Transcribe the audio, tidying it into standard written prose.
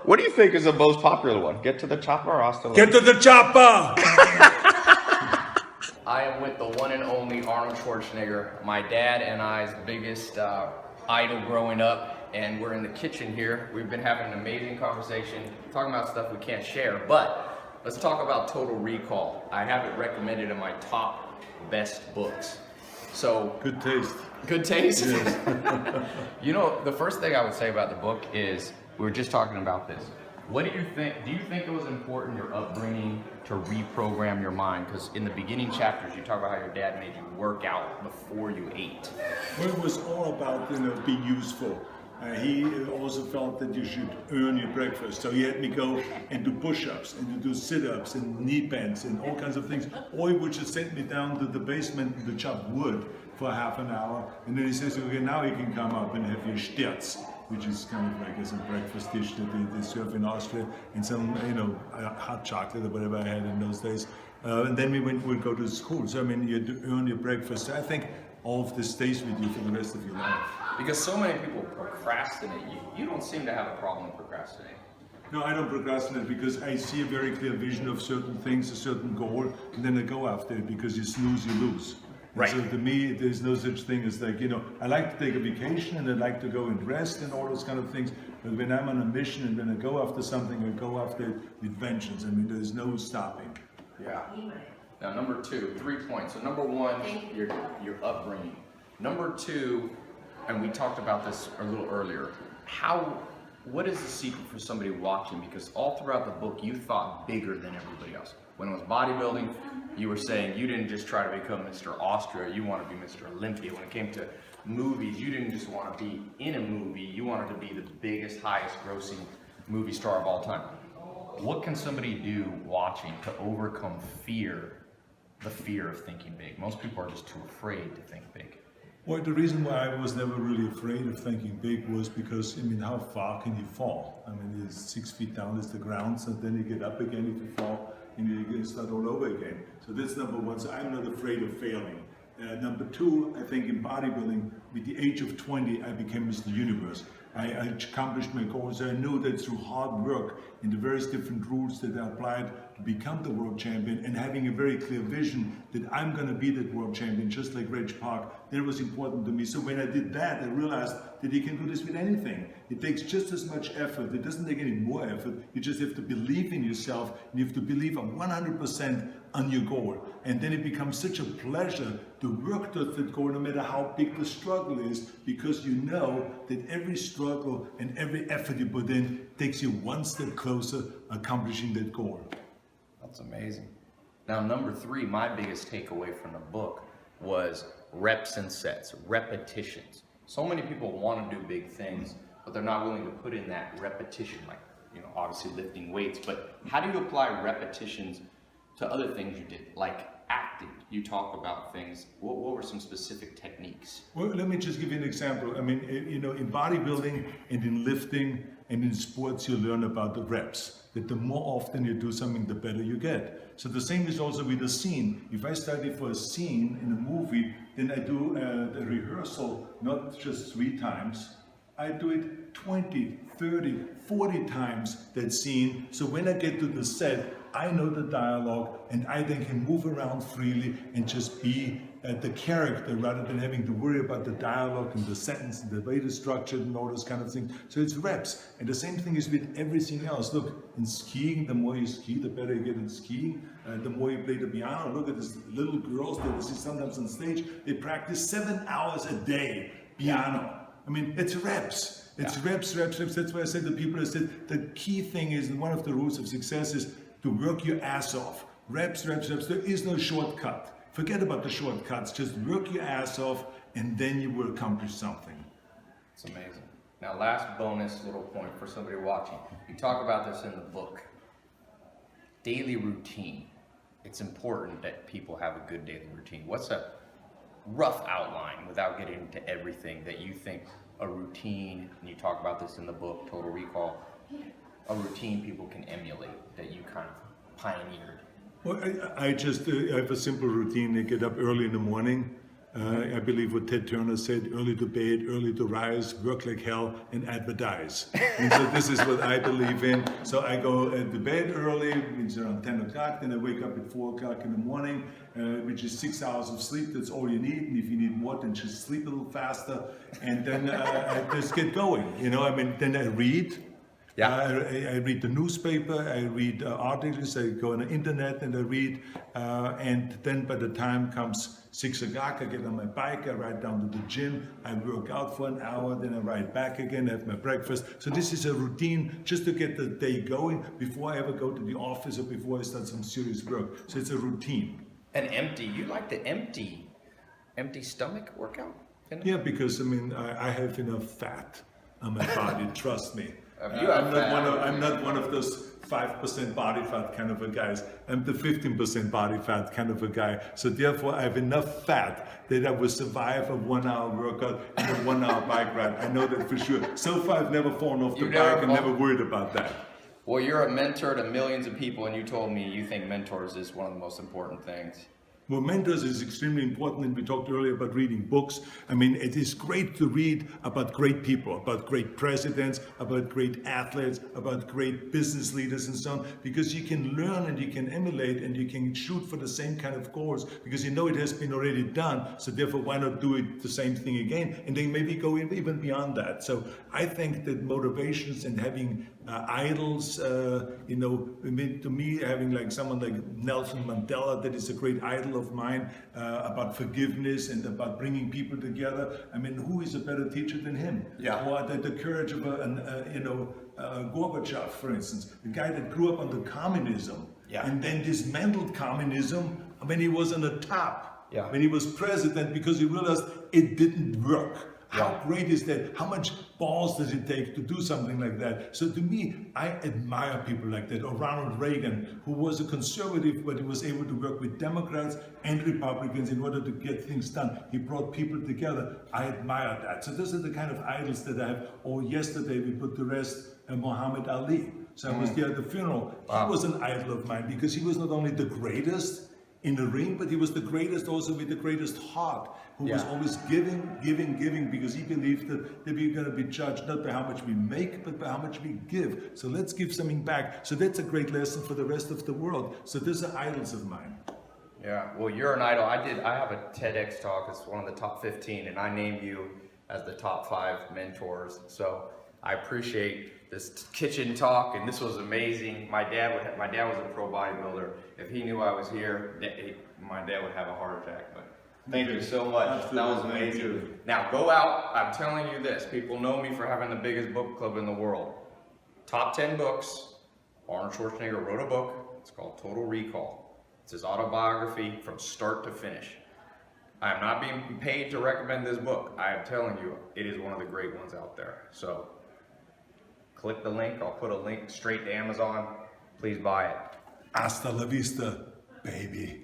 What do you think is the most popular one? Get to the chopper or hasta Get to the chopper! I am with the one and only Arnold Schwarzenegger, my dad and I's biggest idol growing up, and we're in the kitchen here. We've been having an amazing conversation, talking about stuff we can't share, but let's talk about Total Recall. I have it recommended in my top best books. So Good taste. good taste? Yes. You know, the first thing I would say about the book is, we were just talking about this. What do you think? Do you think it was important, your upbringing, to reprogram your mind? Because in the beginning chapters, you talk about how your dad made you work out before you ate. Well, it was all about, being useful. He also felt that you should earn your breakfast. So he had me go and do push-ups and to do sit-ups and knee bends and all kinds of things. Or he would just send me down to the basement to chop wood for half an hour. And then he says, okay, now you can come up and have your Stirz, which is kind of like as a breakfast dish that they serve in Austria, and some, hot chocolate or whatever I had in those days. And then we'd go to school. So, I mean, you had to earn your breakfast. So I think all of this stays with you for the rest of your life. Because so many people procrastinate. You don't seem to have a problem with procrastinating. No, I don't procrastinate because I see a very clear vision of certain things, a certain goal, and then I go after it, because you snooze, you lose. Right. So to me, there's no such thing as like, I like to take a vacation and I like to go and rest and all those kind of things. But when I'm on a mission and when I go after something, I go after it with vengeance. I mean, there's no stopping. Yeah. Now, number two, 3 points. So number one, your upbringing. Number two, and we talked about this a little earlier, what is the secret for somebody watching? Because all throughout the book, you thought bigger than everybody else. When it was bodybuilding, you were saying you didn't just try to become Mr. Austria, you want to be Mr. Olympia. When it came to movies, you didn't just want to be in a movie, you wanted to be the biggest, highest grossing movie star of all time. What can somebody do watching to overcome the fear of thinking big? Most people are just too afraid to think big. Well, the reason why I was never really afraid of thinking big was because, how far can you fall? I mean, it's 6 feet down is the ground, so then you get up again if you fall, and you can start all over again. So that's number one. So I'm not afraid of failing. Number two, I think in bodybuilding, with the age of 20, I became Mr. Universe. I accomplished my goals. I knew that through hard work and the various different rules that I applied to become the world champion, and having a very clear vision that I'm going to be that world champion, just like Reg Park, that was important to me. So when I did that, I realized that you can do this with anything. It takes just as much effort. It doesn't take any more effort. You just have to believe in yourself, and you have to believe 100% on your goal. And then it becomes such a pleasure to work towards that goal, no matter how big the struggle is, because you know that every struggle and every effort you put in takes you one step closer accomplishing that goal. That's amazing. Now, number three, my biggest takeaway from the book was reps and sets, repetitions. So many people want to do big things, but they're not willing to put in that repetition, like, obviously lifting weights. But how do you apply repetitions to other things you did, like acting? You talk about things. What were some specific techniques? Well, let me just give you an example. I mean, in bodybuilding and in lifting and in sports, you learn about the reps. That the more often you do something, the better you get. So the same is also with a scene. If I study for a scene in a movie, then I do a rehearsal, not just 3 times. I do it 20, 30, 40 times, that scene. So when I get to the set, I know the dialogue, and I then can move around freely and just be the character, rather than having to worry about the dialogue and the sentence and the way it's structured and all those kind of things. So it's reps. And the same thing is with everything else. Look, in skiing, the more you ski, the better you get in skiing. The more you play the piano. Look at these little girls that you see sometimes on stage. They practice 7 hours a day piano. I mean, it's reps. It's reps. That's why I said to people, I said, the key thing is, and one of the rules of success is to work your ass off. Reps. There is no shortcut. Forget about the shortcuts. Just work your ass off, and then you will accomplish something. It's amazing. Now, last bonus little point for somebody watching. You talk about this in the book. Daily routine. It's important that people have a good daily routine. What's a rough outline, without getting into everything, that you think a routine, and you talk about this in the book, Total Recall, a routine people can emulate that you kind of pioneered? Well, I have a simple routine. I get up early in the morning. I believe what Ted Turner said, early to bed, early to rise, work like hell, and advertise. And so this is what I believe in. So I go to bed early, it's around 10 o'clock, then I wake up at 4 o'clock in the morning, which is 6 hours of sleep, that's all you need. And if you need more, then just sleep a little faster. And then I just get going, you know, I mean, then I read. Yeah. I read the newspaper, I read articles, I go on the internet and I read, and then by the time comes 6 o'clock, I get on my bike, I ride down to the gym, I work out for an hour, then I ride back again, have my breakfast. So this is a routine just to get the day going before I ever go to the office or before I start some serious work. So it's a routine. And empty, you like the empty stomach workout? Yeah, because I mean, I have enough fat on my body, trust me. I'm not one of those 5% body fat kind of a guys. I'm the 15% body fat kind of a guy. So therefore, I have enough fat that I will survive a 1 hour workout and a 1 hour bike ride. I know that for sure. So far, I've never fallen off the bike and never worried about that. Well, you're a mentor to millions of people, and you told me you think mentors is one of the most important things. Well, mentors is extremely important, and we talked earlier about reading books. I mean, it is great to read about great people, about great presidents, about great athletes, about great business leaders and so on, because you can learn and you can emulate and you can shoot for the same kind of goals because you know it has been already done, so therefore why not do it the same thing again and then maybe go even beyond that. So I think that motivations and having idols, you know, to me, having like someone like Nelson Mandela, that is a great idol of mine, about forgiveness and about bringing people together. I mean, who is a better teacher than him? Yeah. Or the courage of Gorbachev, for instance, the guy that grew up under communism, yeah, and then dismantled communism when he was on the top, yeah, when he was president, because he realized it didn't work. How great is that? How much balls does it take to do something like that? So to me, I admire people like that. Or Ronald Reagan, who was a conservative, but he was able to work with Democrats and Republicans in order to get things done. He brought people together. I admire that. So those are the kind of idols that I have. Or yesterday we put to rest Muhammad Ali. So I was there at the funeral. He was an idol of mine because he was not only the greatest in the ring, but he was the greatest also with the greatest heart, who was always giving, because he believed that we're going to be judged not by how much we make, but by how much we give. So let's give something back. So that's a great lesson for the rest of the world. So those are idols of mine. Yeah, well, you're an idol. I have a TEDx talk. It's one of the top 15, and I named you as the top 5 mentors. So I appreciate this kitchen talk, and this was amazing. My dad was a pro bodybuilder. If he knew I was here, my dad would have a heart attack. But thank you so much. Absolutely. That was amazing. Now go out. I'm telling you this. People know me for having the biggest book club in the world. Top 10 books. Arnold Schwarzenegger wrote a book. It's called Total Recall. It's his autobiography from start to finish. I am not being paid to recommend this book. I am telling you, it is one of the great ones out there. So click the link. I'll put a link straight to Amazon. Please buy it. Hasta la vista, baby.